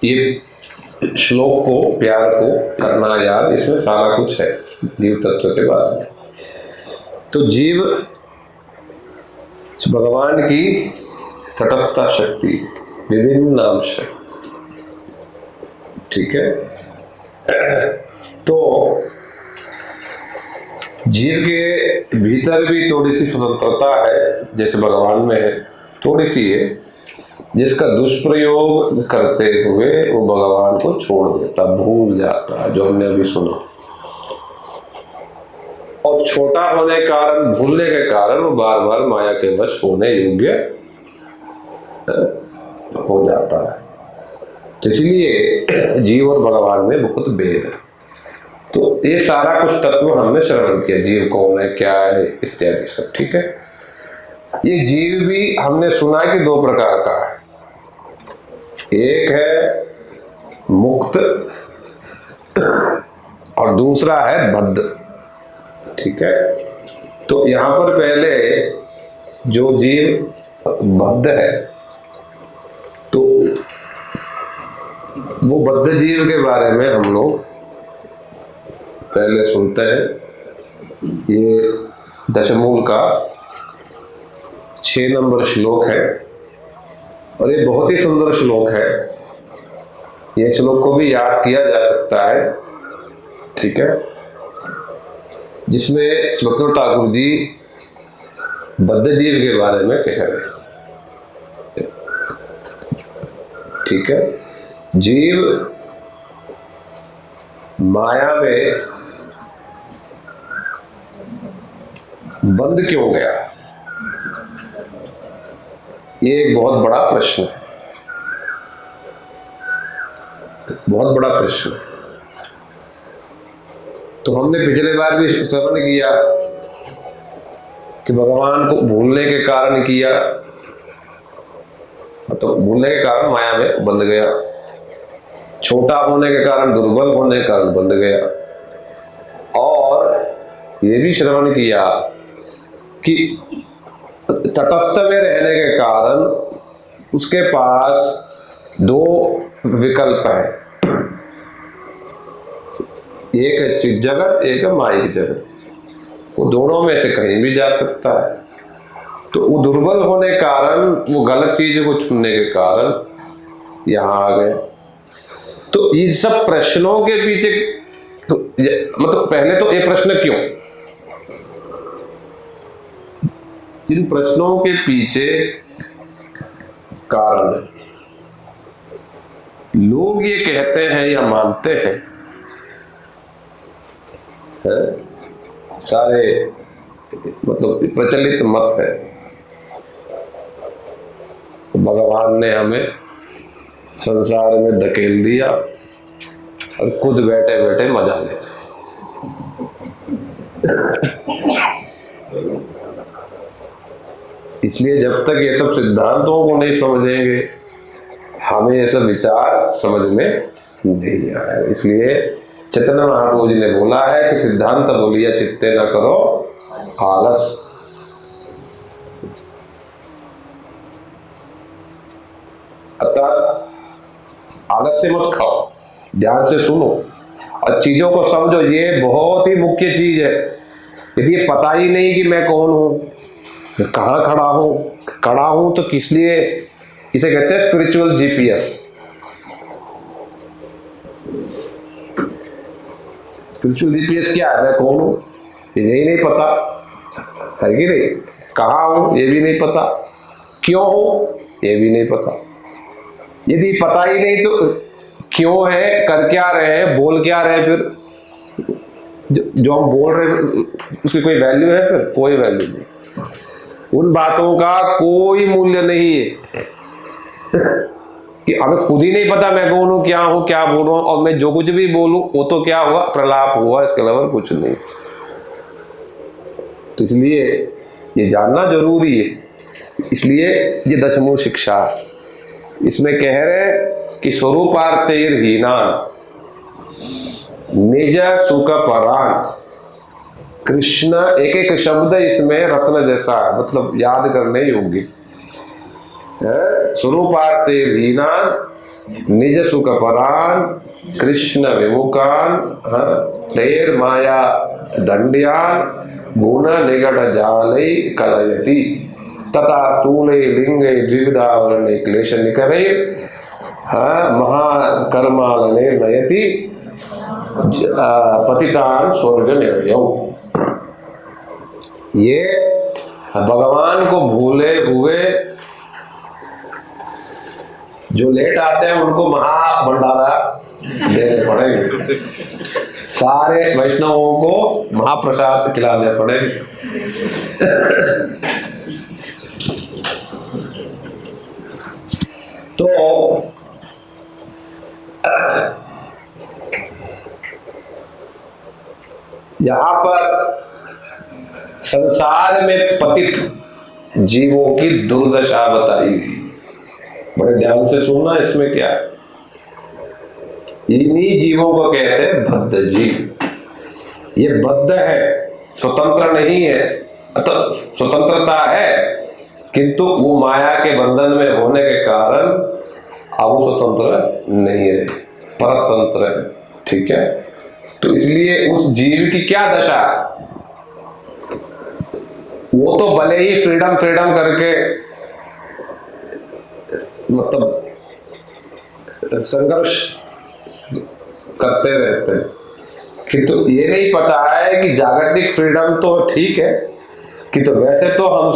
ये श्लोक को, प्यार को करना याद, इसमें सारा कुछ है जीव तत्व के बारे में। तो जीव भगवान की तटस्थ शक्ति, विभिन्न अंश है, ठीक है। तो जीव के भीतर भी थोड़ी सी स्वतंत्रता है, जैसे भगवान में है, थोड़ी सी है, जिसका दुष्प्रयोग करते हुए वो भगवान को छोड़ देता, भूल जाता, जो हमने अभी सुना। और छोटा होने के कारण, भूलने के कारण वो बार बार माया के वश होने योग्य हो जाता है। तो इसलिए जीव और भगवान में बहुत भेद है। तो ये सारा कुछ तत्व हमने श्रवण किया, जीव कौन है, क्या है, इत्यादि सब, ठीक है। ये जीव भी हमने सुना कि दो प्रकार का है, एक है मुक्त और दूसरा है बद्ध, ठीक है। तो यहां पर पहले जो जीव बद्ध है, तो वो बद्ध जीव के बारे में हम लोग पहले सुनते हैं। ये दशमूल का 6 नंबर श्लोक है और ये बहुत ही सुंदर श्लोक है। ये श्लोक को भी याद किया जा सकता है, ठीक है, जिसमें स्वतंत्र ठाकुर जी बद्ध जीव के बारे में कह रहे हैं, ठीक है। जीव माया में बंद क्यों गया, ये एक बहुत बड़ा प्रश्न है, बहुत बड़ा प्रश्न। तो हमने पिछले बार भी श्रवण किया कि भगवान को भूलने के कारण किया, तो भूलने के कारण माया में बंध गया, छोटा होने के कारण, दुर्बल होने के कारण बंध गया। और ये भी श्रवण किया कि तटस्थ में रहने के कारण उसके पास दो विकल्प है, एक है चित जगत, एक है मायिक जगत। वो दोनों में से कहीं भी जा सकता है। तो वो दुर्बल होने के कारण, वो गलत चीज को चुनने के कारण यहां आ गए। तो इन सब प्रश्नों के पीछे तो मतलब पहले तो ये प्रश्न क्यों, इन प्रश्नों के पीछे कारण है। लोग ये कहते हैं या मानते हैं, सारे मतलब प्रचलित मत है, भगवान ने हमें संसार में धकेल दिया और खुद बैठे बैठे मजा लेते। इसलिए जब तक ये सब सिद्धांतों को नहीं समझेंगे, हमें ये सब विचार समझ में नहीं आया। इसलिए चैतन्य महाप्रभु जी ने बोला है कि सिद्धांत बोलिया चित्ते न करो आलस। अतः आलस से मत खाओ, ध्यान से सुनो और चीजों को समझो। ये बहुत ही मुख्य चीज है। यदि ये पता ही नहीं कि मैं कौन हूं, कहाँ खड़ा हूं तो किस लिए, इसे कहते हैं स्पिरिचुअल जीपीएस। स्पिरिचुअल जीपीएस क्या है, मैं कौन हूं यही नहीं पता है कि नहीं, कहाँ हूं ये भी नहीं पता, क्यों हूं ये भी नहीं पता। यदि पता ही नहीं तो क्यों है, कर क्या रहे हैं, बोल क्या रहे हैं, फिर जो हम बोल रहे हैं उसकी कोई वैल्यू है? फिर कोई वैल्यू नहीं, उन बातों का कोई मूल्य नहीं है कि हमें खुद ही नहीं पता मैं कौन हूं, क्या हूं, क्या बोल रहा हूं, और मैं जो कुछ भी बोलूं वो तो क्या हुआ, प्रलाप हुआ, इसके अलावा कुछ नहीं। तो इसलिए ये जानना जरूरी है। इसलिए ये दशमूल शिक्षा, इसमें कह रहे कि स्वरूपार्थहीना निज सुख परान। कृष्ण, एक एक शब्द इसमें रत्न जैसा है, मतलब याद करने योग्य। स्वरूपार्थहीना निज सुख परान कृष्ण विमुखान प्रेर माया दंड्यान गुण निगट जालै कलयति तथा स्थूले लिंगे द्विविधा वर्णे क्लेश निकरे महाकर्मालने नयति पतितान स्वर्ग निर्यौ। ये भगवान को भूले हुए जो लेट आते हैं उनको महाभंडारा देने पड़ेंगे, सारे वैष्णवों को महाप्रसाद खिलाने पड़ेंगे। तो यहां पर संसार में पतित जीवों की दुर्दशा बताई गई। बड़े ध्यान से सुनना, इसमें क्या है। इन्हीं जीवों को कहते हैं बद्ध जीव। ये बद्ध है, स्वतंत्र नहीं है। स्वतंत्रता है किंतु वो माया के बंधन में होने के कारण अब वो स्वतंत्र नहीं है, परतंत्र है। ठीक है, तो इसलिए उस जीव की क्या दशा है, वो तो भले ही फ्रीडम फ्रीडम करके मतलब संघर्ष करते रहते हैं, किंतु ये नहीं पता है कि जागतिक फ्रीडम तो ठीक है कि तो वैसे तो हम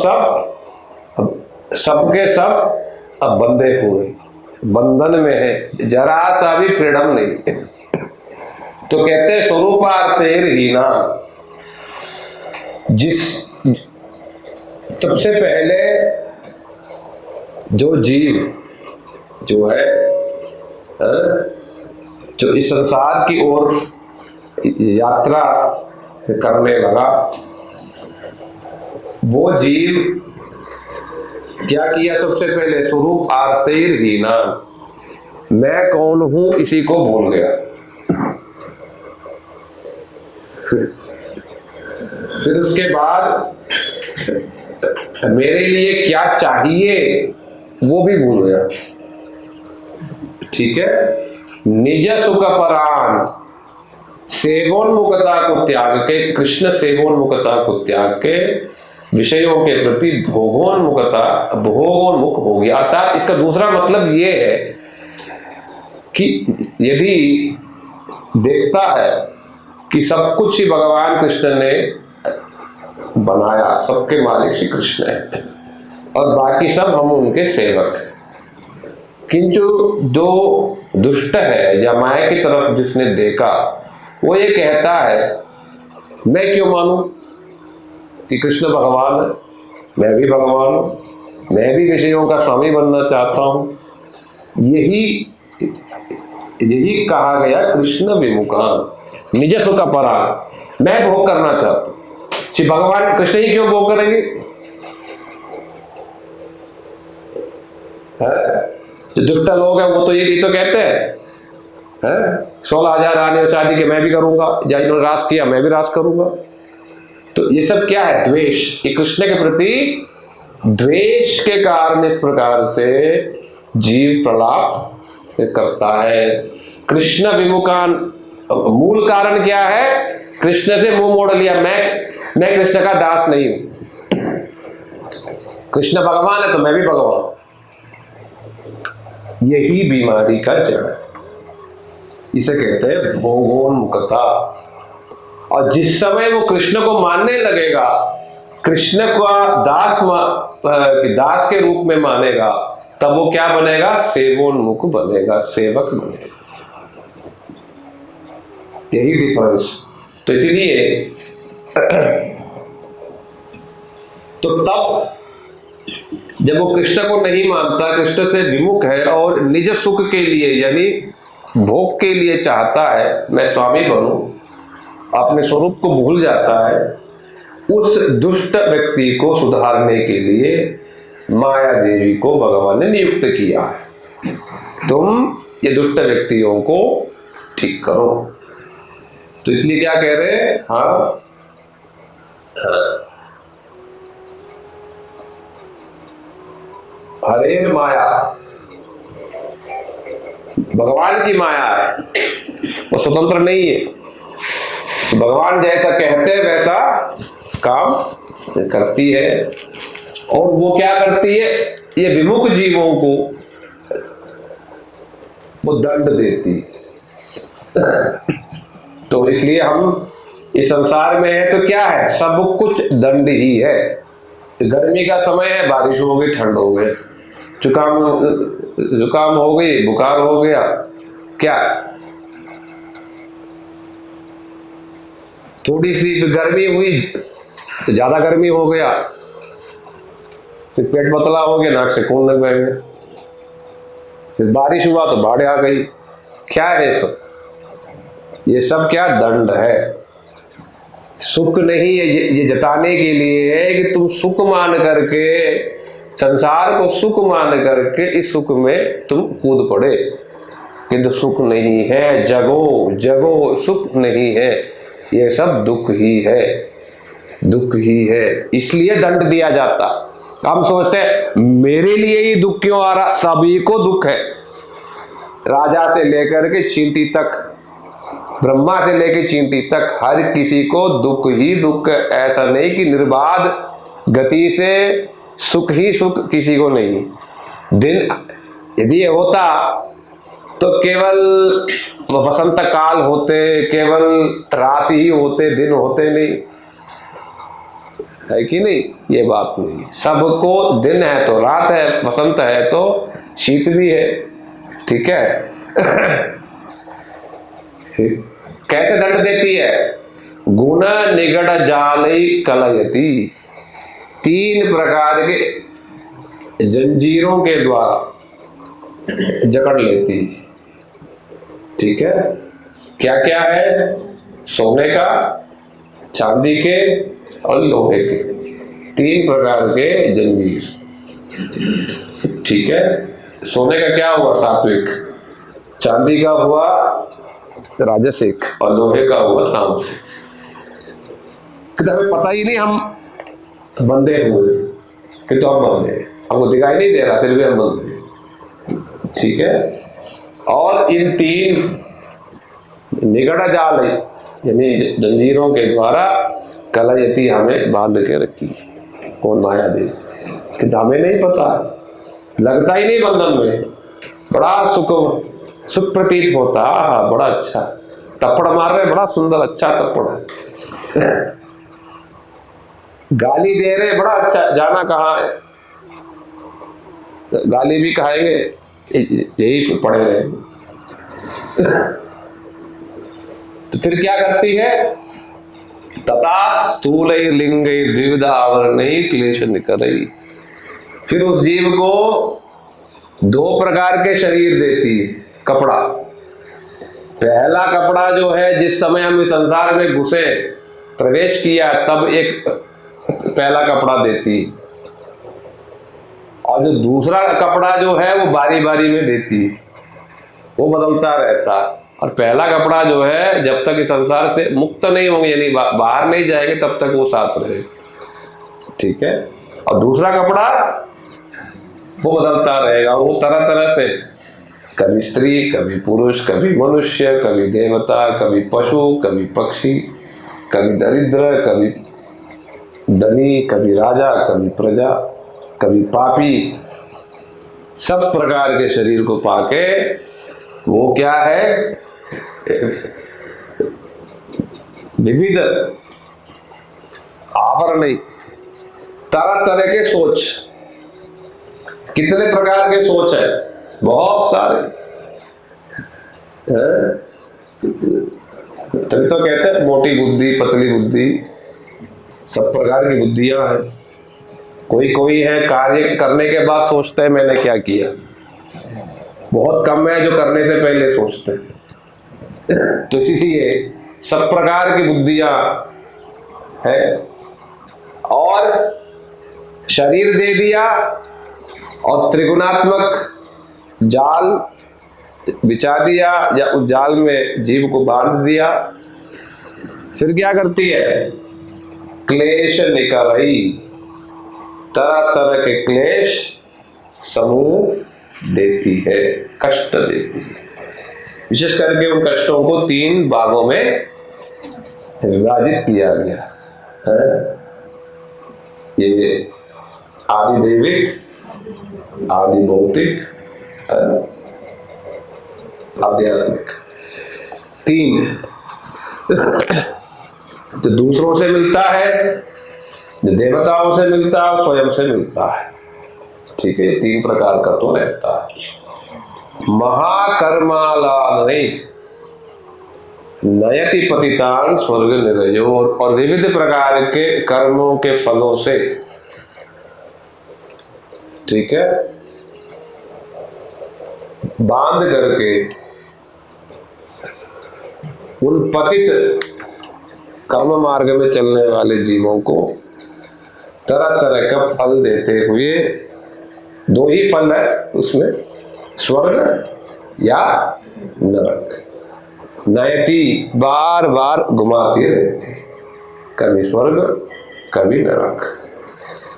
सबके सब अब बंधे हुए बंधन में है, जरा सा भी फ्रीडम नहीं है। तो कहते स्वरूपार्तेर हीना, जिस सबसे पहले जो जीव जो है जो इस संसार की ओर यात्रा करने लगा, वो जीव क्या किया, सबसे पहले स्वरूप आर्तेर हीना, मैं कौन हूं इसी को भूल गया। फिर उसके बाद मेरे लिए क्या चाहिए वो भी भूल गया। ठीक है, निज सुख परान, सेवोन्मुखता को त्याग के, कृष्ण सेवोन्मुखता को त्याग के विषयों के प्रति भोगोन्मुख हो गया। अर्थात इसका दूसरा मतलब ये है कि यदि देखता है कि सब कुछ ही भगवान कृष्ण ने बनाया, सबके मालिक श्री कृष्ण है और बाकी सब हम उनके सेवक हैं, किंतु जो दुष्ट है या माया की तरफ जिसने देखा, वो ये कहता है मैं क्यों मानूं कि कृष्ण भगवान है, मैं भी भगवान हूं, मैं भी विषयों का स्वामी बनना चाहता हूं। यही कहा गया कृष्ण विमुखान निज सुख परान, मैं भोग करना चाहता हूं। श्री भगवान कृष्ण ही क्यों भोग करेंगे? जो दुष्ट लोग हैं वो तो ये तो कहते हैं 16,000 रानियों शादी के मैं भी करूंगा, या इन्होंने रास किया मैं भी रास करूंगा। तो ये सब क्या है? द्वेष। ये कृष्ण के प्रति द्वेष के कारण इस प्रकार से जीव प्रलाप करता है। कृष्ण विमुखान, मूल कारण क्या है? कृष्ण से मुंह मोड़ लिया, मैं कृष्ण का दास नहीं हूं। कृष्ण भगवान है तो मैं भी भगवान। यही बीमारी का जड़ है, इसे कहते हैं भोगोन्मुखता। और जिस समय वो कृष्ण को मानने लगेगा, कृष्ण का दास के रूप में मानेगा, तब वो क्या बनेगा? सेवोन्मुख बनेगा, सेवक बनेगा। यही डिफरेंस। तो इसीलिए तो तब जब वो कृष्ण को नहीं मानता, कृष्ण से विमुख है और निज सुख के लिए यानी भोग के लिए चाहता है मैं स्वामी बनूं, अपने स्वरूप को भूल जाता है, उस दुष्ट व्यक्ति को सुधारने के लिए माया देवी को भगवान ने नियुक्त किया है, तुम ये दुष्ट व्यक्तियों को ठीक करो। तो इसलिए क्या कह रहे हैं? हाँ, हरे माया, भगवान की माया है, वो स्वतंत्र नहीं है। तो भगवान जैसा कहते हैं वैसा काम करती है। और वो क्या करती है, ये विमुख जीवों को वो दंड देती। तो इसलिए हम इस संसार में है तो क्या है, सब कुछ दंड ही है। गर्मी का समय है, बारिश हो गई, ठंड हो गई, जुकाम हो गई, बुखार हो गया, क्या थोड़ी सी गर्मी हुई तो ज्यादा गर्मी हो गया, फिर पेट पतला हो गया, नाक से खून लग गए, फिर बारिश हुआ तो बाढ़ आ गई। क्या है सब, ये सब क्या दंड है। सुख नहीं है, ये जताने के लिए है कि तुम सुख मान करके, संसार को सुख मान करके इस सुख में तुम कूद पड़े, किंतु सुख नहीं है। जगो जगो, सुख नहीं है, ये सब दुख ही है, दुख ही है। इसलिए दंड दिया जाता। हम सोचते हैं मेरे लिए ही दुख क्यों आ रहा, सभी को दुख है। राजा से लेकर के चींटी तक, ब्रह्मा से लेकर चींटी तक, हर किसी को दुख ही दुख। ऐसा नहीं कि निर्बाध गति से सुख ही सुख, किसी को नहीं। दिन यदि ये होता तो केवल वसंत काल होते, केवल रात ही होते, दिन होते नहीं, है कि नहीं। ये बात नहीं, सबको दिन है तो रात है, वसंत है तो शीत भी है, ठीक है। कैसे दंड देती है, गुण निगड़ जालई कलयती, 3 प्रकार के जंजीरों के द्वारा जकड़ लेती, ठीक है। क्या क्या है, सोने का, चांदी के और लोहे के, 3 प्रकार के जंजीर, ठीक है। सोने का क्या हुआ, सात्विक, चांदी का हुआ राजसिक, और लोहे का हुआ तामसिक। हमें पता ही नहीं हम बंधे हुए, कि तो हम बंधे, हमको दिखाई नहीं दे रहा, फिर भी हम बंधे, ठीक है। और इन 3 निगड़ जाल, यानी जंजीरों के द्वारा कलयती, हमें बांध के रखी, कौन माया देवी, कि हमें नहीं पता, लगता ही नहीं बंधन में, बड़ा सुख प्रतीत होता, बड़ा अच्छा तप्पड़ मार रहे, बड़ा सुंदर अच्छा तप्पड़ है, गाली दे रहे, बड़ा अच्छा, जाना कहाँ है, गाली भी खाएंगे, यही पड़े रहे। तो फिर क्या करती है, तथा स्थूल लिंग द्विविधा आवरण क्लेश निकरई, फिर उस जीव को 2 प्रकार के शरीर देती है, कपड़ा। पहला कपड़ा जो है, जिस समय हम इस संसार में घुसे, प्रवेश किया, तब एक पहला कपड़ा देती, और जो दूसरा कपड़ा जो है वो बारी बारी में देती, वो बदलता रहता। और पहला कपड़ा जो है, जब तक इस संसार से मुक्त नहीं होंगे, यानी बाहर नहीं जाएंगे, तब तक वो साथ रहे, ठीक है। और दूसरा कपड़ा वो बदलता रहेगा, वो तरह तरह से, कभी स्त्री, कभी पुरुष, कभी मनुष्य, कभी देवता, कभी पशु, कभी पक्षी, कभी दरिद्र, कभी धनी, कभी राजा, कभी प्रजा, कभी पापी, सब प्रकार के शरीर को पाके वो क्या है, विविध आवरण, तरह तरह के सोच। कितने प्रकार के सोच है, बहुत सारे, तभी तो कहते हैं मोटी बुद्धि, पतली बुद्धि, सब प्रकार की बुद्धियां हैं। कोई है कार्य करने के बाद सोचते हैं मैंने क्या किया, बहुत कम है जो करने से पहले सोचते हैं। तो इसीलिए सब प्रकार की बुद्धियां है, और शरीर दे दिया, और त्रिगुणात्मक जाल बिछा दिया, या उस जाल में जीव को बांध दिया। फिर क्या करती है, क्लेश निकरई, तरह तरह के क्लेश समूह देती है, कष्ट देती है। विशेष करके उन कष्टों को 3 भागों में विभाजित किया गया है। ये आदि दैविक, आदि भौतिक, आध्यात्मिक, 3। तो दूसरों से मिलता है, जो देवताओं से मिलता है, स्वयं से मिलता है। ठीक है, 3 प्रकार का तो रहता है। महाकर्मालालने नयति पतितान स्वर्ग निरयो, और विविध प्रकार के कर्मों के फलों से, ठीक है, बांध करके उन पतित कर्म मार्ग में चलने वाले जीवों को तरह तरह का फल देते हुए, 2 ही फल है उसमें, स्वर्ग या नरक। नयति बार बार घुमाती रहती, कभी स्वर्ग कभी नरक।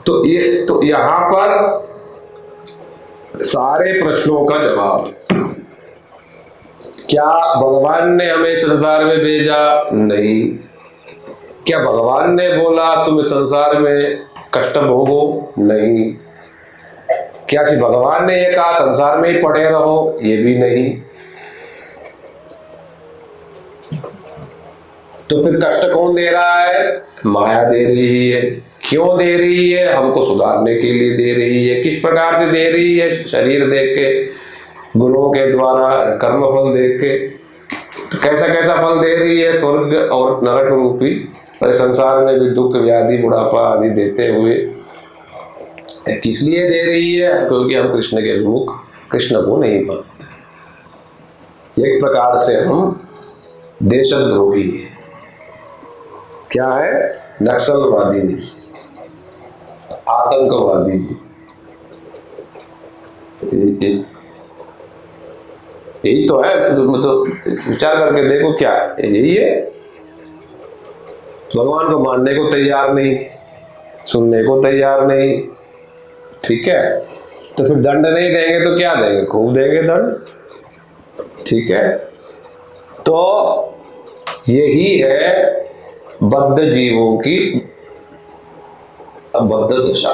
तो यहां पर सारे प्रश्नों का जवाब, क्या भगवान ने हमें संसार में भेजा? नहीं। क्या भगवान ने बोला तुम इस संसार में कष्ट भोगो? नहीं। क्या सिर्फ भगवान ने ये कहा संसार में ही पड़े रहो? ये भी नहीं। तो फिर कष्ट कौन दे रहा है? माया दे रही है। क्यों दे रही है? हमको सुधारने के लिए दे रही है। किस प्रकार से दे रही है? शरीर देख के, गुणों के द्वारा, कर्म फल देख के। तो कैसा कैसा फल दे रही है? स्वर्ग और नरक रूपी, और संसार में भी दुख, व्याधि, बुढ़ापा आदि देते हुए। किस लिए दे रही है? क्योंकि हम कृष्ण के विमुख, कृष्ण को नहीं मानते। एक प्रकार से हम देशद्रोही है। क्या है? नक्सलवादी, आतंकवादी। यही तो है। तो विचार करके देखो, क्या यही है? भगवान को मानने को तैयार नहीं, सुनने को तैयार नहीं, ठीक है। तो फिर दंड नहीं देंगे तो क्या देंगे? खूब देंगे दंड, ठीक है। तो यही है बद्ध जीवों की बद्ध दशा।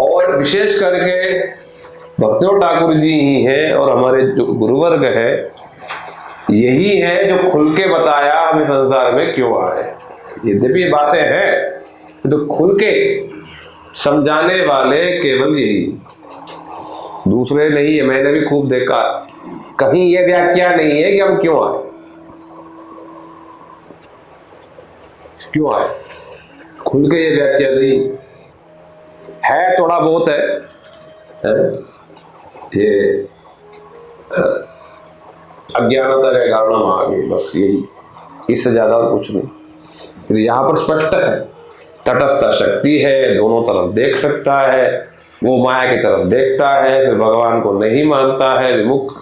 और विशेष करके भक्तियों ठाकुर जी ही हैं और हमारे जो गुरुवर्ग है, यही है जो खुल के बताया हमें संसार में क्यों आए। यद्यपि ये बातें हैं तो खुल के समझाने वाले केवल यही, दूसरे नहीं है। मैंने भी खूब देखा, कहीं ये व्याख्या नहीं है कि हम क्यों आए, क्यों आए, खुल के ये व्याख्या नहीं है। थोड़ा बहुत है ये अज्ञानता के कारण हम आ गए, बस यही, इससे ज्यादा कुछ नहीं। यहाँ पर स्पष्ट है, तटस्थ शक्ति है, दोनों तरफ देख सकता है। वो माया की तरफ देखता है, फिर भगवान को नहीं मानता है, विमुख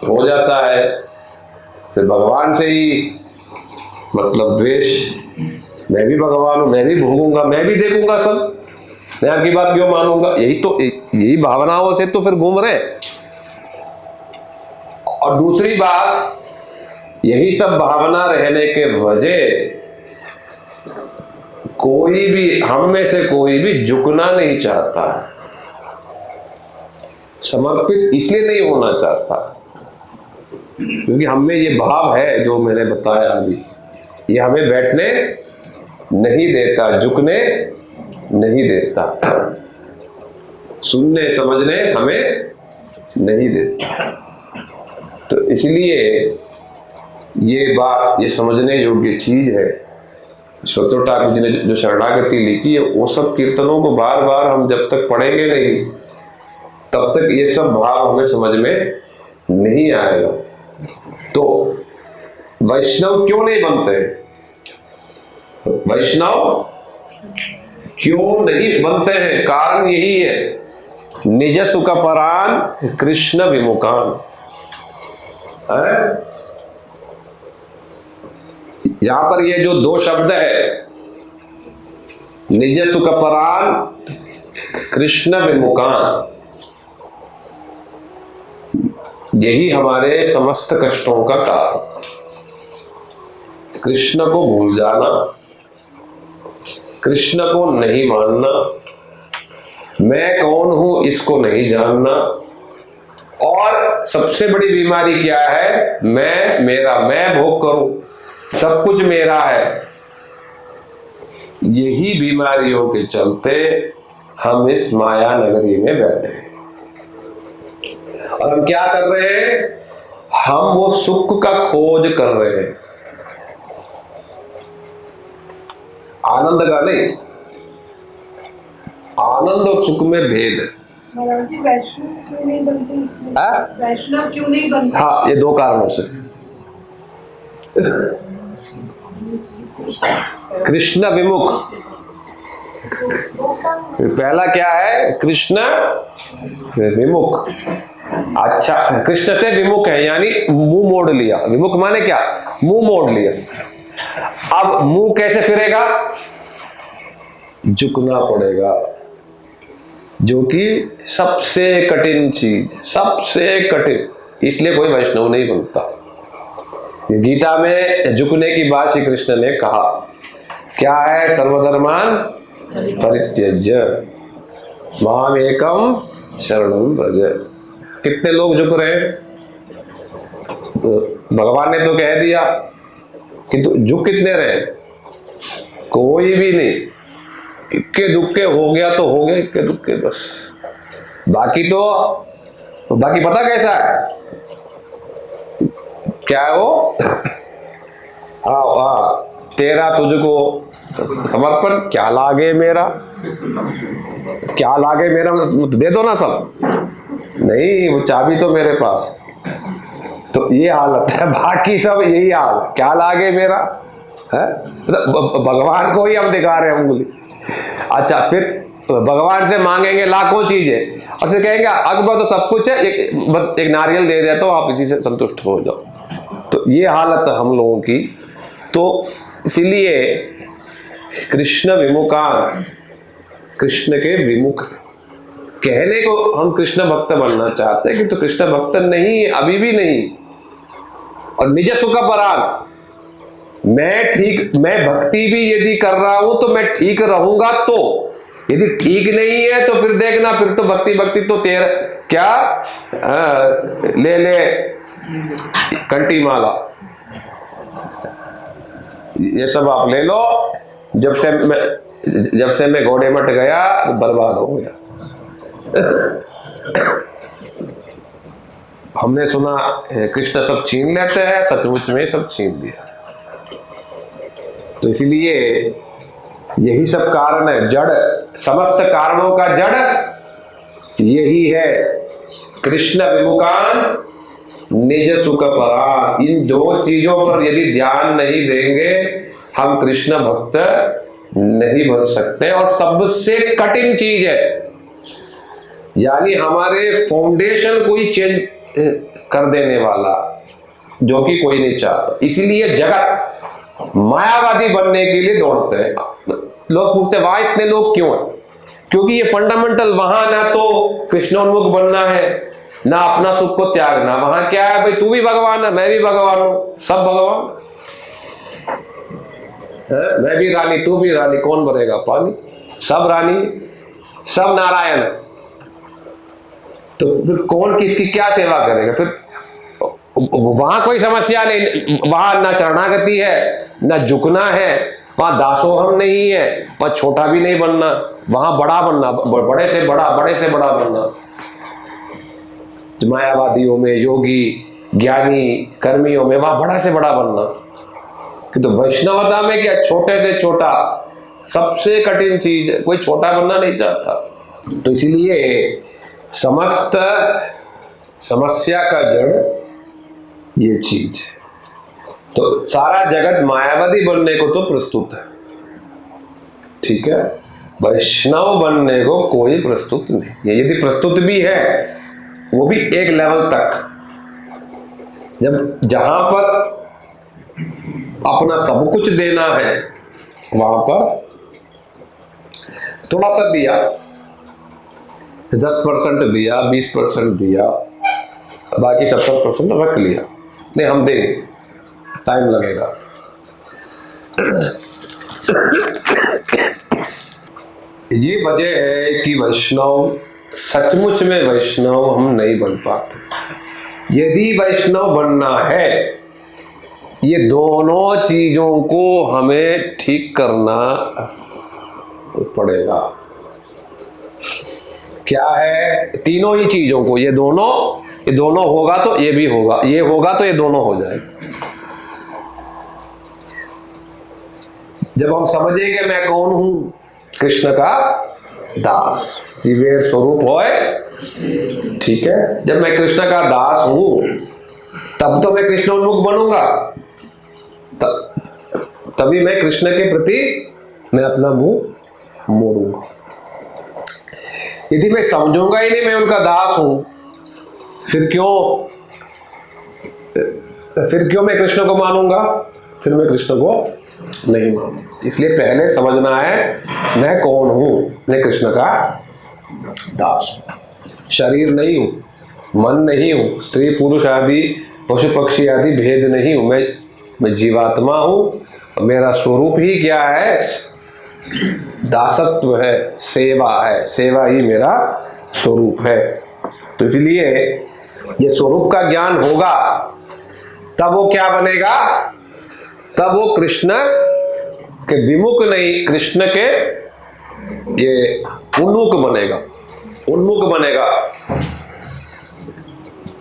हो जाता है, फिर भगवान से ही मतलब द्वेष, मैं भी भगवान हूं, मैं भी भोगूंगा, मैं भी देखूंगा सब, मैं आपकी बात क्यों मानूंगा। यही भावनाओं से तो फिर घूम रहे। और दूसरी बात, यही सब भावना रहने के वजह कोई भी, हम में से कोई भी झुकना नहीं चाहता, समर्पित इसलिए नहीं होना चाहता क्योंकि हम में ये भाव है जो मैंने बताया अभी, ये हमें बैठने नहीं देता, झुकने नहीं देता, सुनने समझने हमें नहीं देता। तो इसलिए ये बात, ये समझने योग्य चीज है। ईश्वर ठाकुर जी ने जो शरणागति लिखी है, वो सब कीर्तनों को बार बार हम जब तक पढ़ेंगे नहीं, तब तक ये सब भाव हमें समझ में नहीं आएगा। तो वैष्णव क्यों नहीं बनते? वैष्णव क्यों नहीं बनते हैं? कारण यही है, निज सुख परान कृष्ण विमुखान। यहां पर ये जो 2 शब्द है, निज सुख परान कृष्ण विमुखान, यही हमारे समस्त कष्टों का कारण। कृष्ण को भूल जाना, कृष्ण को नहीं मानना, मैं कौन हूं इसको नहीं जानना, और सबसे बड़ी बीमारी क्या है, मैं मेरा, मैं भोग करूं, सब कुछ मेरा है। यही बीमारियों के चलते हम इस माया नगरी में बैठे हैं। और हम क्या कर रहे हैं, हम वो सुख का खोज कर रहे हैं, आनंद का नहीं। आनंद और सुख में भेद है। वैष्णव क्यों नहीं बनते इसमें? वैष्णव क्यों नहीं बनते? हाँ, ये दो कारणों से। कृष्ण विमुख, पहला क्या है, कृष्ण विमुख। अच्छा, कृष्ण से विमुख है, यानी मुंह मोड़ लिया। विमुख माने क्या, मुंह मोड़ लिया। अब मुंह कैसे फिरेगा, झुकना पड़ेगा, जो कि सबसे कठिन चीज, सबसे कठिन। इसलिए कोई वैष्णव नहीं बनता। गीता में झुकने की बात श्री कृष्ण ने कहा, क्या है, सर्वधर्मान परित्यज्य माम एकम शरणं व्रज। कितने लोग झुक रहे हैं, भगवान ने तो कह दिया, किंतु झुक कितने रहे, कोई भी नहीं। इक्के दुक्के हो गया तो हो गया, इक्के दुक्के बस। बाकी तो बाकी पता कैसा है, क्या है वो, तेरा तुझको समर्पण, क्या लागे मेरा, क्या लागे मेरा, दे दो ना सब, नहीं वो चाबी तो मेरे पास। तो ये हालत है, बाकी सब यही हाल, क्या लागे मेरा है। तो भगवान को ही हम दिखा रहे हैं उंगली। अच्छा, फिर भगवान से मांगेंगे लाखों चीजें, और फिर कहेंगे अकबर तो सब कुछ है, बस एक नारियल दे दे तो आप इसी से संतुष्ट हो जाओ। तो ये हालत है हम लोगों की। तो इसलिए कृष्ण विमुखान, कृष्ण के विमुख। कहने को हम कृष्ण भक्त बनना चाहते हैं, किंतु कृष्ण भक्त नहीं, अभी भी नहीं। और निज सुख पराग, मैं भक्ति भी यदि कर रहा हूं तो मैं ठीक रहूंगा। तो यदि ठीक नहीं है तो फिर देखना, फिर तो भक्ति तो तेरा क्या, ले कंटी माला, ये सब आप ले लो। जब से मैं घोड़े मट गया बर्बाद हो गया। हमने सुना कृष्ण सब छीन लेते हैं, सचमुच में सब छीन दिया। तो इसलिए यही सब कारण है, जड़, समस्त कारणों का जड़ यही है। कृष्ण विमुखान निज सुख परान, इन दो चीजों पर यदि ध्यान नहीं देंगे हम कृष्ण भक्त नहीं बन सकते। और सबसे कठिन चीज है, यानी हमारे फाउंडेशन को ही चेंज कर देने वाला, जो कि कोई नहीं चाहता। इसीलिए जगत मायावादी बनने के लिए दौड़ते हैं। लोग पूछते वहां इतने लोग क्यों हैं, क्योंकि ये फंडामेंटल, वहां ना तो कृष्णोन्मुख बनना है, ना अपना सुख को त्यागना। वहां क्या है भाई, तू भी भगवान है, मैं भी भगवान हूं, सब भगवान है, मैं भी रानी, तू भी रानी, कौन भरेगा पानी, सब रानी, सब नारायण है। तो फिर कौन किसकी क्या सेवा करेगा। फिर वहां कोई समस्या नहीं, वहां ना शरणागति है, ना झुकना है, वहां दासोहम नहीं है, वहां छोटा भी नहीं बनना, वहां बड़ा बनना, बड़े से बड़ा बनना। मायावादियों में, योगी ज्ञानी कर्मियों में वहां बड़ा से बड़ा बनना। किंतु वैष्णवता में क्या, छोटे से छोटा, सबसे कठिन चीज है, कोई छोटा बनना नहीं चाहता। तो इसीलिए समस्त समस्या का जड़ ये चीज है। तो सारा जगत मायावादी बनने को तो प्रस्तुत है, ठीक है, वैष्णव बनने को कोई प्रस्तुत नहीं है। यदि प्रस्तुत भी है वो भी एक लेवल तक, जब जहां पर अपना सब कुछ देना है वहां पर थोड़ा सा दिया, 10% दिया, 20% दिया, बाकी 70% रख लिया, नहीं हम देंगे, टाइम लगेगा। ये वजह है कि वैष्णव, सचमुच में वैष्णव हम नहीं बन पाते। यदि वैष्णव बनना है, ये दोनों चीजों को हमें ठीक करना पड़ेगा। क्या है? तीनों ही चीजों को, ये दोनों होगा तो ये भी होगा, ये होगा तो ये दोनों हो जाएगा। जब हम समझेंगे मैं कौन हूं, कृष्ण का दास, जीवेर स्वरूप होए, ठीक है। जब मैं कृष्ण का दास हूं तब तो मैं कृष्णोन्मुख बनूंगा, तभी मैं कृष्ण के प्रति मैं अपना मुंह मोड़ूंगा। यदि मैं समझूंगा ही नहीं मैं उनका दास हूं, फिर क्यों मैं कृष्ण को मानूंगा? फिर मैं कृष्ण को नहीं मानूंगा। इसलिए पहले समझना है मैं कौन हूं। मैं कृष्ण का दास हूं, शरीर नहीं हूं, मन नहीं हूं, स्त्री पुरुष आदि पशु पक्षी आदि भेद नहीं हूं। मैं जीवात्मा हूं। मेरा स्वरूप ही क्या है? दासत्व है, सेवा है, सेवा ही मेरा स्वरूप है। तो इसलिए ये स्वरूप का ज्ञान होगा तब वो क्या बनेगा? तब वो कृष्ण के विमुख नहीं, कृष्ण के ये उन्मुख बनेगा, उन्मुख बनेगा,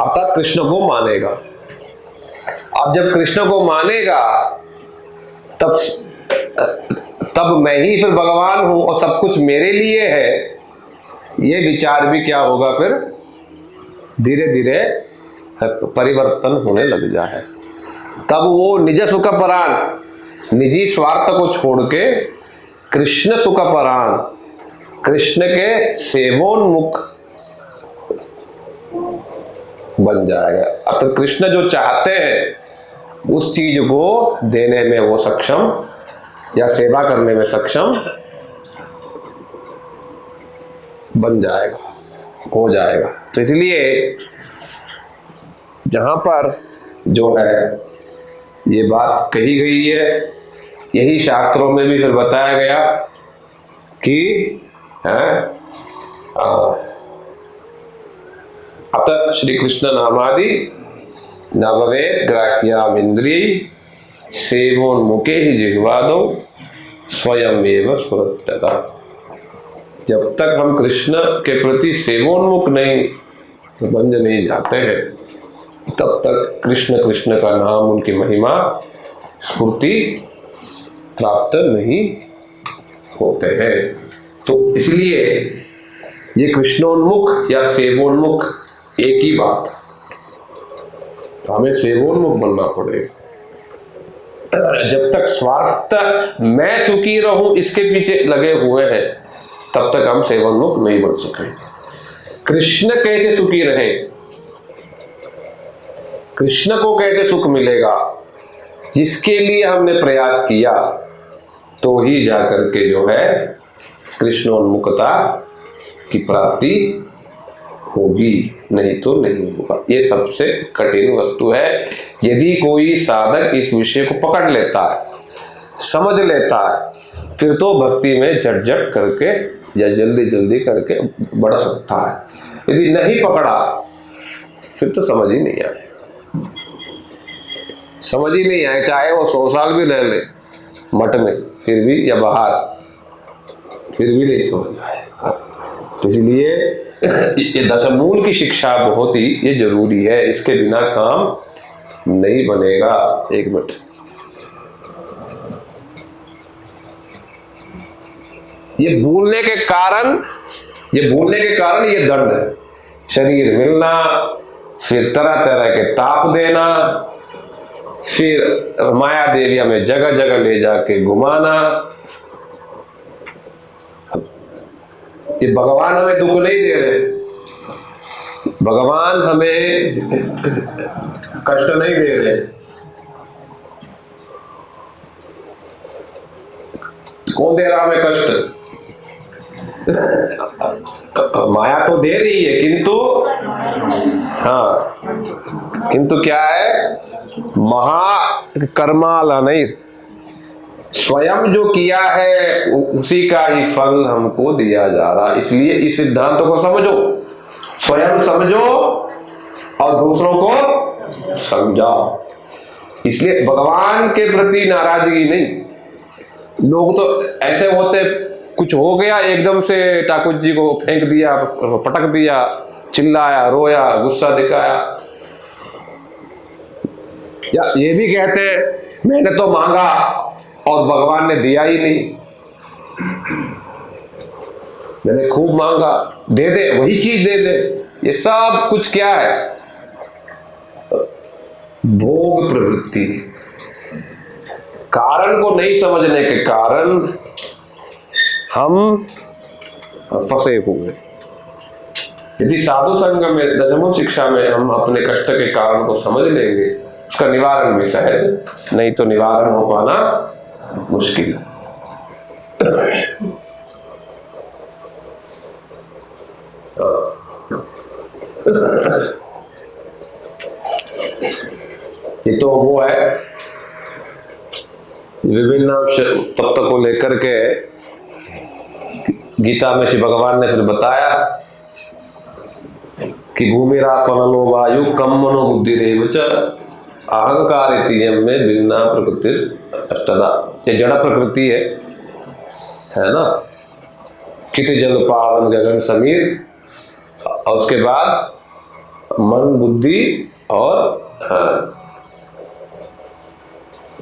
अर्थात कृष्ण को मानेगा। अब जब कृष्ण को मानेगा तब मैं ही फिर भगवान हूं और सब कुछ मेरे लिए है, ये विचार भी क्या होगा? फिर धीरे धीरे परिवर्तन होने लग जाए। तब वो निज सुख परान, निजी स्वार्थ को छोड़ के कृष्ण सुख परान, कृष्ण के सेवोन्मुख बन जाएगा। अब तो कृष्ण जो चाहते हैं उस चीज को देने में वो सक्षम, या सेवा करने में सक्षम बन जाएगा, हो जाएगा। तो इसलिए जहां पर जो है ये बात कही गई है, यही शास्त्रों में भी फिर बताया गया कि अतः श्री कृष्ण नामादि न भवेत् ग्राह्याम इंद्रिय सेवोन्मुखे ही जिह्वादो स्वयं एव स्फुरत्यता। जब तक हम कृष्ण के प्रति सेवोन्मुख नहीं बन नहीं जाते हैं तब तक कृष्ण कृष्ण का नाम, उनकी महिमा, स्फूर्ति प्राप्त नहीं होते हैं। तो इसलिए ये कृष्णोन्मुख या सेवोन्मुख एक ही बात, तो हमें सेवोन्मुख बनना पड़ेगा। जब तक स्वार्थ मैं सुखी रहूं इसके पीछे लगे हुए हैं तब तक हम सेवोन्मुख नहीं बन सकेंगे। कृष्ण कैसे सुखी रहे, कृष्ण को कैसे सुख मिलेगा, जिसके लिए हमने प्रयास किया तो ही जाकर के जो है कृष्णोन्मुखता की प्राप्ति होगी, नहीं तो नहीं होगा। ये सबसे कठिन वस्तु है। यदि कोई साधक इस विषय को पकड़ लेता है, समझ लेता है, फिर तो भक्ति में झट करके या जल्दी जल्दी करके बढ़ सकता है। यदि नहीं पकड़ा फिर तो समझ ही नहीं आए, समझ ही नहीं आए, चाहे वो 100 साल भी रह ले मठ में फिर भी, या बाहर, फिर भी नहीं समझ आए। तो इसलिए ये दशमूल की शिक्षा बहुत ही ये जरूरी है, इसके बिना काम नहीं बनेगा। एक मिनट, ये भूलने के कारण ये दंड है। शरीर मिलना, फिर तरह तरह के ताप देना, फिर माया देविया में जगह जगह ले जाके घुमाना। ये भगवान हमें दुख नहीं दे रहे, भगवान हमें कष्ट नहीं दे रहे। कौन दे रहा हमें कष्ट? माया तो दे रही है, किंतु हाँ, किंतु क्या है, महाकर्माला नहीं, स्वयं जो किया है उसी का ही फल हमको दिया जा रहा। इसलिए इस सिद्धांत को समझो, स्वयं समझो और दूसरों को समझाओ। इसलिए भगवान के प्रति नाराजगी नहीं। लोग तो ऐसे होते, कुछ हो गया एकदम से ठाकुर जी को फेंक दिया, पटक दिया, चिल्लाया, रोया, गुस्सा दिखाया, या ये भी कहते मैंने तो मांगा और भगवान ने दिया ही नहीं, मैंने खूब मांगा, दे दे, वही चीज दे दे। ये सब कुछ क्या है, भोग प्रवृत्ति। कारण को नहीं समझने के कारण हम फंसे हुए। यदि साधु संग में, दशमो शिक्षा में हम अपने कष्ट के कारण को समझ लेंगे, उसका निवारण भी सहज, नहीं तो निवारण हो पाना मुश्किल है। ये तो वो है, विभिन्न तत्व को लेकर के गीता में श्री भगवान ने फिर बताया कि भूमिरापनो वायु कम मनो बुद्धि रेव च अहंकार में भिन्ना प्रकृति अष्टदा। ये जड़ प्रकृति है ना, किति जल पावन गगन समीर, और उसके बाद मन बुद्धि और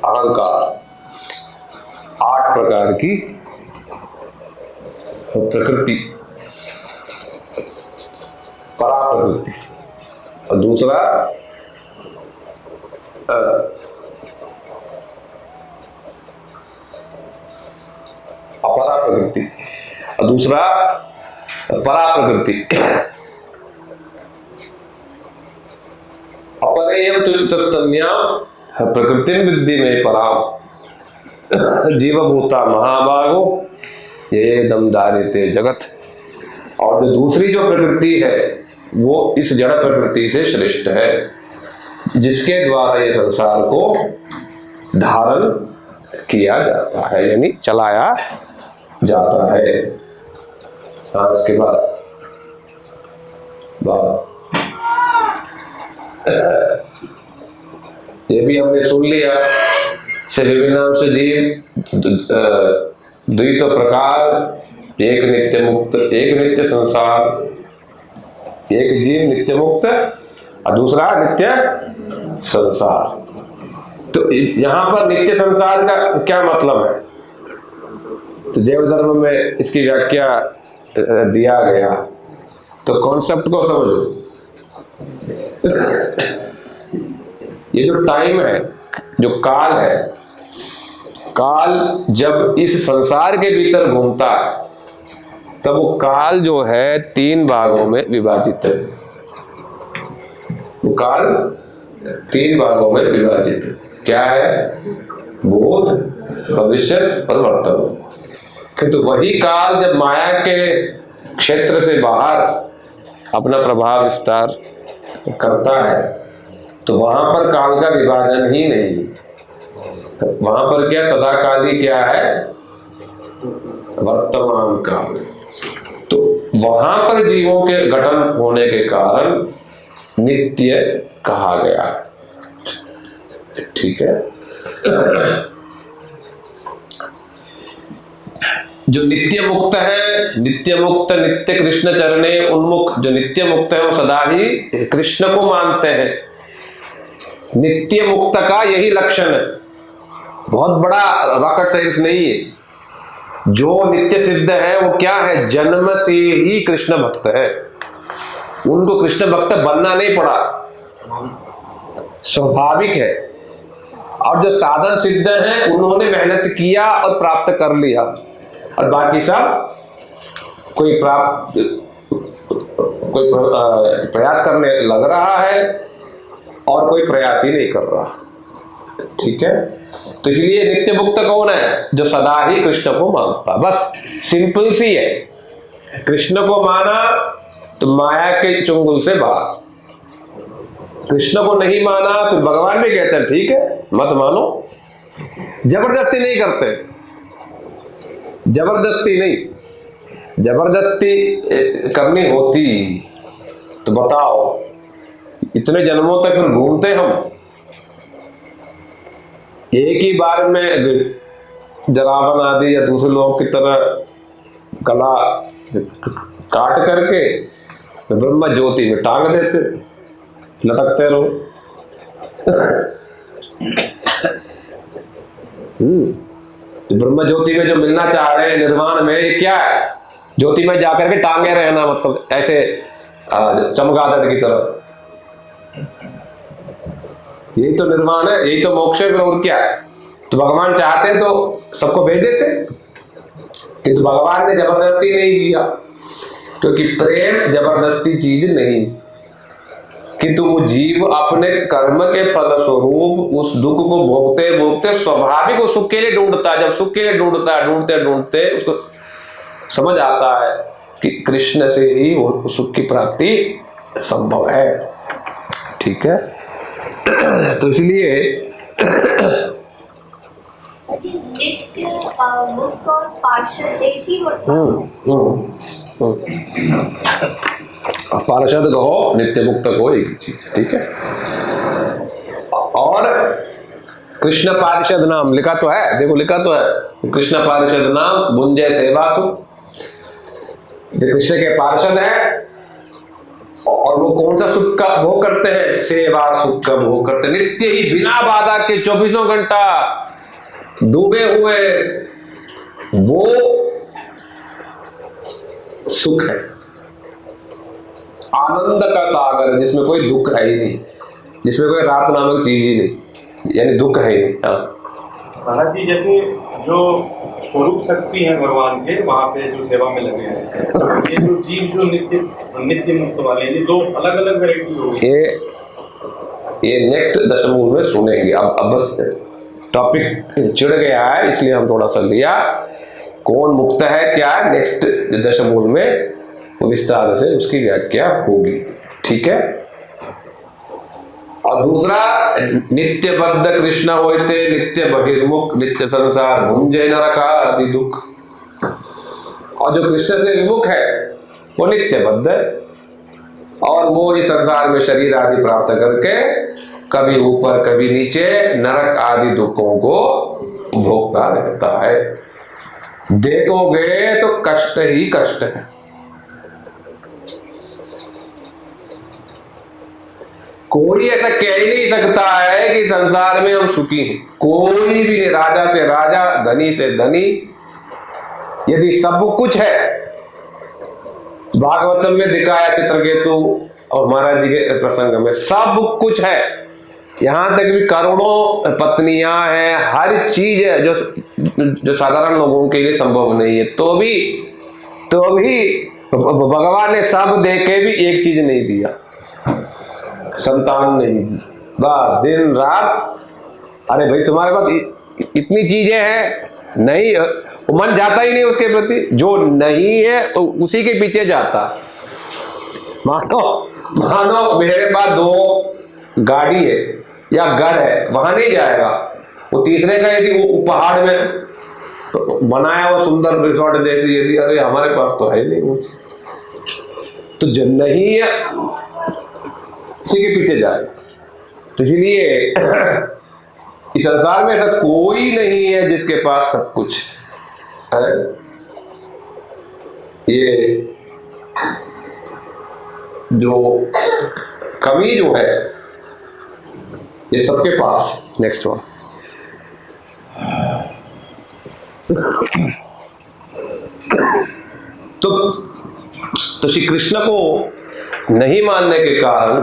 अहंकार, 8 प्रकार की प्रकृति, परा प्रकृति। और दूसरा अपरा प्रकृति, और दूसरा परा प्रकृति। अपरेयम तुल्यतस्तन्याम प्रकृतिम विद्धि में पराम जीवभूता महाभागो ये दम धार्यते जगत। और जो दूसरी जो प्रकृति है वो इस जड़ प्रकृति से श्रेष्ठ है, जिसके द्वारा ये संसार को धारण किया जाता है, यानी चलाया जाता है। हाँ, इसके बाद ये भी हमने सुन लिया, से विभिन्न से जीव द्वित प्रकार, एक नित्य मुक्त, एक नित्य संसार, एक जीव नित्य मुक्त और दूसरा नित्य संसार। तो यहां पर नित्य संसार का क्या मतलब है, तो जैव धर्म में इसकी व्याख्या दिया गया। तो कॉन्सेप्ट को समझो, ये जो टाइम है, जो काल है, काल जब इस संसार के भीतर घूमता है तब वो काल जो है 3 भागों में विभाजित है। वो काल 3 भागों में विभाजित क्या है, भूत, भविष्य और वर्तमान। किंतु वही काल जब माया के क्षेत्र से बाहर अपना प्रभाव विस्तार करता है तो वहां पर काल का विभाजन ही नहीं, वहां पर क्या सदाकाली क्या है, वर्तमान काल। तो वहां पर जीवों के गठन होने के कारण नित्य कहा गया, ठीक है। जो नित्य मुक्त है, नित्य मुक्त नित्य कृष्ण चरणे उन्मुख, जो नित्य मुक्त है वो सदा ही कृष्ण को मानते हैं। नित्य मुक्त का यही लक्षण है, बहुत बड़ा रॉकेट साइंस नहीं है। जो नित्य सिद्ध है वो क्या है, जन्म से ही कृष्ण भक्त है, उनको कृष्ण भक्त बनना नहीं पड़ा, स्वाभाविक है। और जो साधन सिद्ध है उन्होंने मेहनत किया और प्राप्त कर लिया, और बाकी सब कोई प्रयास करने लग रहा है और कोई प्रयास ही नहीं कर रहा, ठीक है। तो इसलिए नित्य मुक्त कौन है, जो सदा ही कृष्ण को मानता, बस सिंपल सी है। कृष्ण को माना तो माया के चुंगल से बाहर, कृष्ण को नहीं माना तो भगवान भी कहते हैं ठीक है मत मानो, जबरदस्ती नहीं करते, जबरदस्ती नहीं, जबरदस्ती करनी होती तो बताओ इतने जन्मों तक फिर घूमते हम, एक ही बार में जरावन आदि या दूसरे लोगों की तरह गला काट करके ब्रह्म ज्योति में टांग देते, लटकते रहो। ब्रह्म ज्योति में जो मिलना चाह रहे हैं निर्वाण में, ये क्या है? ज्योति में जाकर के टांगे रहना, मतलब ऐसे चमगादड़ की तरह, यही तो निर्वाण है, यही तो मोक्ष है, और क्या है? तो भगवान चाहते तो सबको भेज देते, किंतु भगवान ने जबरदस्ती नहीं किया, क्योंकि प्रेम जबरदस्ती चीज नहीं, किंतु वो जीव अपने कर्म के फलस्वरूप उस दुख को भोगते भोगते स्वाभाविक उस सुख के लिए ढूंढता है। जब सुख के लिए ढूंढता है, ढूंढते ढूंढते उसको समझ आता है कि कृष्ण से ही वो सुख की प्राप्ति संभव है। ठीक है, तो इसलिए नित्य मुक्त और पार्षद एक ही होता पार्षद कहो नित्य मुक्त कहो एक ही चीज। ठीक है, और कृष्ण पार्षद नाम लिखा तो है, देखो लिखा तो है, कृष्ण पार्षद नाम भुंजय सेवासु, कृष्ण के पार्षद है और वो कौन सा सुख का भोग करते हैं? सेवा सुख का भोग करते हैं, नित्य ही बिना बाधा के 24 घंटा डूबे हुए, वो सुख है, आनंद का सागर जिसमें कोई दुख है ही नहीं, जिसमें कोई रात नामक चीज ही नहीं, यानी दुख है ही नहीं। महाराज जी, जैसे जो स्वरूप शक्ति है भगवान के, वहाँ पे जो सेवा में लगे हैं, ये जो जीव जो नित्य मुक्त वाले, ये दो अलग अलग वैरायटी होगी। ये नेक्स्ट दशमूल में सुनेंगे। अब बस टॉपिक चिढ़ गया है, इसलिए हम थोड़ा सा लिया, कौन मुक्त है क्या है, नेक्स्ट दशमूल में विस्तार से उसकी व्याख्या होगी। ठीक है, और दूसरा नित्य बद्ध कृष्ण होते नित्य बहिर्मुख नित्य संसार भुंजे नरका आदि दुख, और जो कृष्ण से विमुख है वो नित्य बद्ध है और वो इस संसार में शरीर आदि प्राप्त करके कभी ऊपर कभी नीचे नरक आदि दुखों को भोगता रहता है। देखोगे तो कष्ट ही कष्ट है। कोई ऐसा कह ही नहीं सकता है कि संसार में हम सुखी हैं, कोई भी नहीं, राजा से राजा, धनी से धनी, यदि सब कुछ है, भागवतम में दिखाया चित्रकेतु और महाराज जी के प्रसंग में सब कुछ है, यहां तक भी करोड़ों पत्नियां हैं, हर चीज है जो साधारण लोगों के लिए संभव नहीं है, तो भी भगवान ने सब दे के भी एक चीज नहीं दिया, संतान नहीं दी। बस दिन रात, अरे भाई तुम्हारे पास इतनी चीजें हैं, नहीं, मन जाता ही नहीं उसके प्रति, जो नहीं है उसी के पीछे जाता। मानो मेरे पास 2 गाड़ी है या घर है, वहां नहीं जाएगा, वो तीसरे का यदि वो पहाड़ में बनाया वो सुंदर रिसोर्ट जैसी, यदि अरे हमारे पास तो है नहीं वो, तो जो नहीं है उसी के पीछे जाए। तो इसलिए इस संसार में ऐसा कोई नहीं है जिसके पास सब कुछ है। ये जो कमी जो है ये सबके पास। नेक्स्ट वन, तो श्री कृष्ण को नहीं मानने के कारण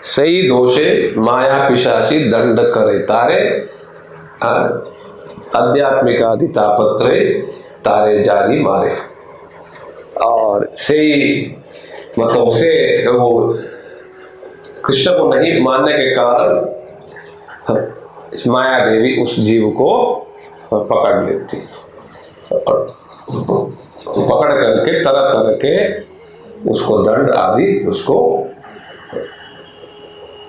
सही दोषे माया पिशाची दंड करे तारे, आध्यात्मिकादि तापत्रे तारे जारी मारे। और सही मतलब से वो कृष्ण को नहीं मानने के कारण माया देवी उस जीव को पकड़ लेती और पकड़ करके तरह तरह के उसको दंड आदि उसको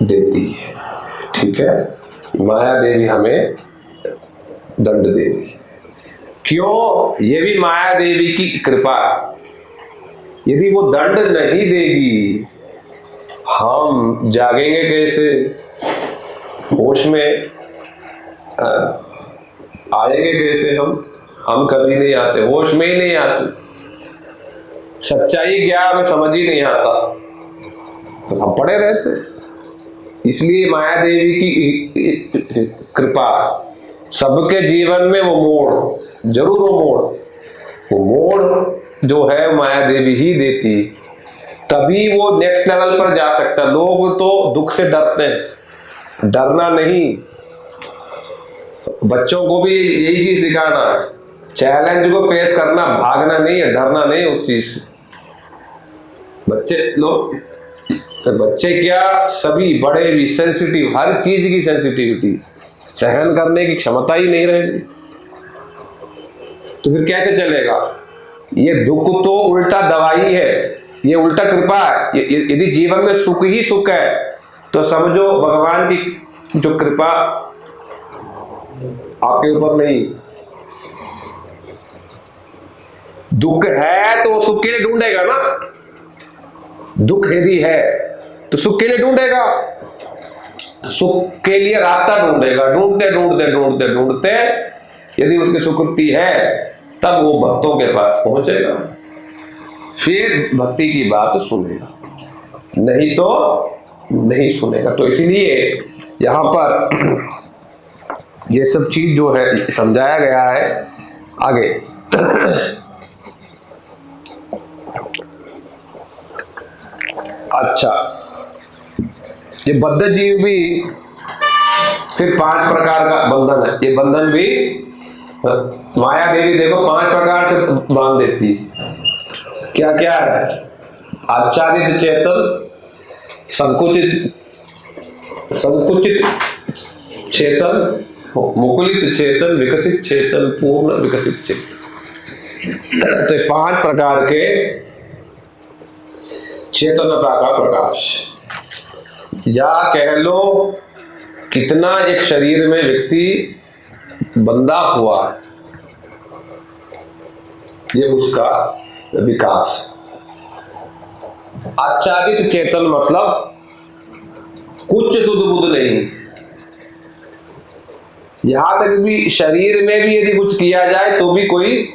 देती है। ठीक है, माया देवी हमें दंड देगी। क्यों? ये भी माया देवी की कृपा। यदि वो दंड नहीं देगी, हम जागेंगे कैसे? होश में आएंगे कैसे? हम कभी नहीं आते, होश में ही नहीं आते। सच्चाई क्या हमें समझ ही नहीं आता, तो हम पड़े रहते। इसलिए माया देवी की कृपा, सबके जीवन में वो मोड़, जरूर वो मोड़ जो है माया देवी ही देती, तभी वो नेक्स्ट लेवल पर जा सकता। लोग तो दुख से डरते हैं, डरना नहीं। बच्चों को भी यही चीज सिखाना है, चैलेंज को फेस करना, भागना नहीं है, डरना नहीं उस चीज से। बच्चे क्या, सभी बड़े भी सेंसिटिव, हर चीज की सेंसिटिविटी, सहन करने की क्षमता ही नहीं रहेगी, तो फिर कैसे चलेगा? ये दुख तो उल्टा दवाई है, ये उल्टा कृपा है। यदि जीवन में सुख ही सुख है, तो समझो भगवान की जो कृपा आपके ऊपर नहीं। दुख है तो सुख के लिए ढूंढेगा ना, दुख यदि है तो सुख के लिए ढूंढेगा, सुख के लिए रास्ता ढूंढेगा। ढूंढते ढूंढते ढूंढते ढूंढते यदि उसकी सुकृति है, तब वो भक्तों के पास पहुंचेगा, फिर भक्ति की बात सुनेगा, नहीं तो नहीं सुनेगा। तो इसीलिए यहां पर ये सब चीज जो है समझाया गया है। आगे अच्छा, ये बद्ध जीव भी फिर 5 प्रकार का बंधन है। ये बंधन भी माया देवी देखो 5 प्रकार से बांध देती है। क्या क्या है? आच्छादित चेतन, संकुचित चेतन, मुकुलित चेतन, विकसित चेतन, पूर्ण विकसित चेतन। तो 5 प्रकार के चेतनता का प्रकाश, या कह लो कितना एक शरीर में व्यक्ति बंधा हुआ है, ये उसका विकास। आच्छादित चेतन मतलब कुछ सुध बुध नहीं, यहां तक भी शरीर में भी यदि कुछ किया जाए तो भी कोई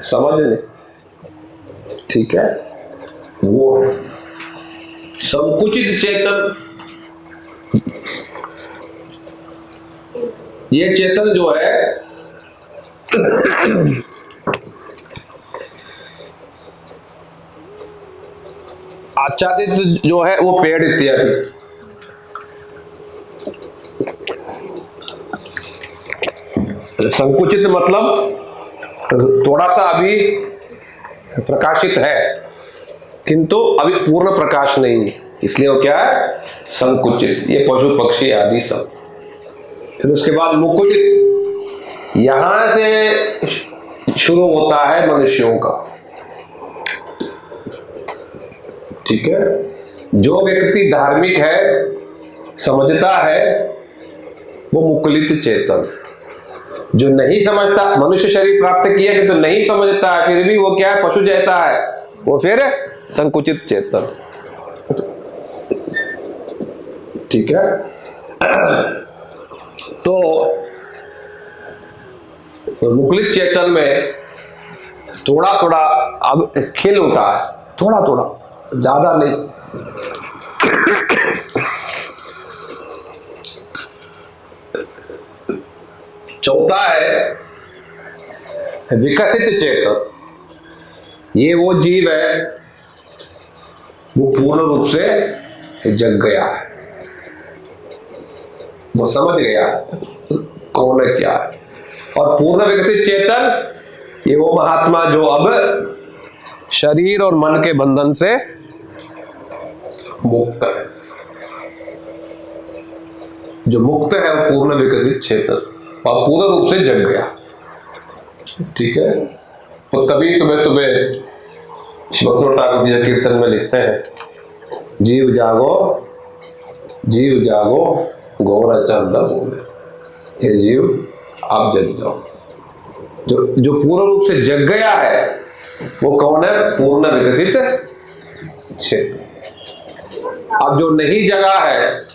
समझ नहीं। ठीक है, वो संकुचित चेतन, ये चेतन जो है आच्छादित जो है वो पेड़ इत्यादि, संकुचित मतलब थोड़ा सा अभी प्रकाशित है किंतु अभी पूर्ण प्रकाश नहीं, इसलिए वो क्या है? संकुचित। ये पशु पक्षी आदि सब। फिर उसके बाद मुकुलित, यहां से शुरू होता है मनुष्यों का। ठीक है, जो व्यक्ति धार्मिक है, समझता है, वो मुकुलित चेतन। जो नहीं समझता, मनुष्य शरीर प्राप्त किया कि तो नहीं समझता है, फिर भी वो क्या है? पशु जैसा है, वो फिर संकुचित चेतन। ठीक है, तो मुकुलित चेतन में थोड़ा थोड़ा अब खिल होता है, थोड़ा थोड़ा, ज्यादा नहीं। चौथा है विकसित चेतन। ये वो जीव है, वो पूर्ण रूप से जग गया है, वो समझ गया कौन है क्या है। और पूर्ण विकसित चेतन, ये वो महात्मा जो अब शरीर और मन के बंधन से मुक्त है, जो मुक्त है वो पूर्ण विकसित चेतन और पूर्ण रूप से जग गया। ठीक है, तो तभी सुबह सुबह भक्तों ठाकुर जी कीर्तन में लिखते हैं, जीव जागो गौरा चंदा बोले, हे जीव आप जग जाओ। जो पूर्ण रूप से जग गया है वो कौन है? पूर्ण विकसित क्षेत्र। अब जो नहीं जगा है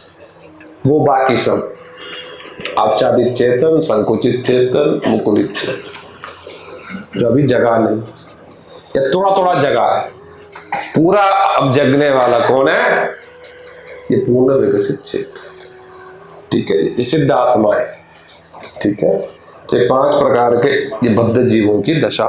वो बाकी सब आच्छादित चेतन, संकुचित चेतन, मुकुलित चेतन, जो अभी जगा नहीं या थोड़ा थोड़ा जगा है। पूरा अब जगने वाला कौन है? ये पूर्ण विकसित क्षेत्र। ठीक है, ये सिद्ध आत्मा है। ठीक है, तो 5 प्रकार के ये बद्ध जीवों की दशा।